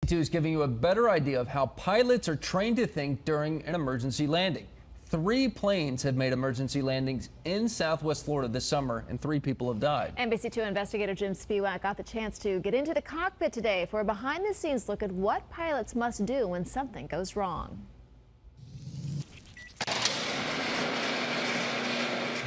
NBC2 is giving you a better idea of how pilots are trained to think during an emergency landing. 3 planes have made emergency landings in Southwest Florida this summer, and 3 people have died. NBC2 investigator Jim Spiewak got the chance to get into the cockpit today for a behind-the-scenes look at what pilots must do when something goes wrong.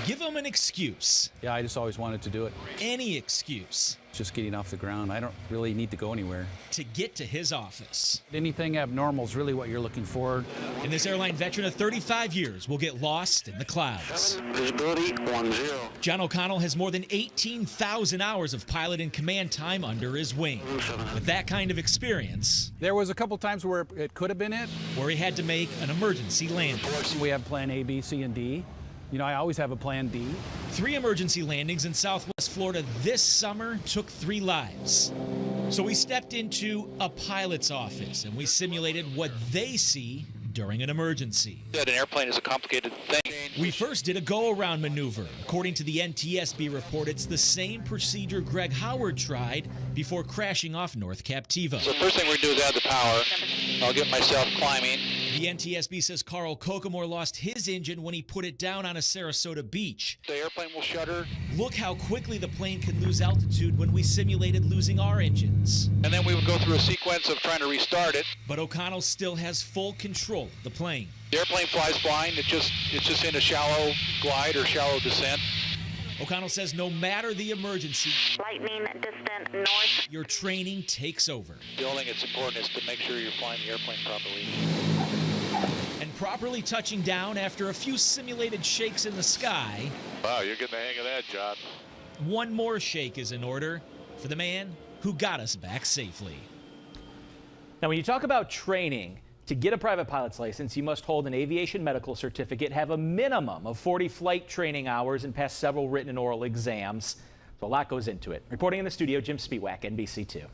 Give him an excuse. Yeah, I just always wanted to do it. Any excuse. Just getting off the ground. I don't really need to go anywhere. To get to his office. Anything abnormal is really what you're looking for. And this airline veteran of 35 years will get lost in the clouds. Visibility 10. John O'Connell has more than 18,000 hours of pilot and command time under his wing. With that kind of experience, There was a couple times where it could have been it. where he had to make an emergency landing. We have plan A, B, C, and D. You know, I always have a plan D. 3 emergency landings in Southwest Florida this summer took 3 lives. So we stepped into a pilot's office and we simulated what they see during an emergency. An airplane is a complicated thing. We first did a go-around maneuver. According to the NTSB report, it's the same procedure Greg Howard tried before crashing off North Captiva. So the first thing we're going to do is add the power. I'll get myself climbing. The NTSB says Carl Kokomor lost his engine when he put it down on a Sarasota beach. The airplane will shudder. Look how quickly the plane can lose altitude when we simulated losing our engines. And then we would go through a sequence of trying to restart it. But O'Connell still has full control of the plane. The airplane flies blind. It's just in a shallow glide or shallow descent. O'Connell says no matter the emergency, Lightning distant north. your training takes over. The only thing that's important is to make sure you're flying the airplane properly. And properly touching down after a few simulated shakes in the sky. Wow, you're getting the hang of that, John. One more shake is in order for the man who got us back safely. Now, when you talk about training, to get a private pilot's license, you must hold an aviation medical certificate, have a minimum of 40 flight training hours, and pass several written and oral exams. So a lot goes into it. Reporting in the studio, Jim Spiewak, NBC2.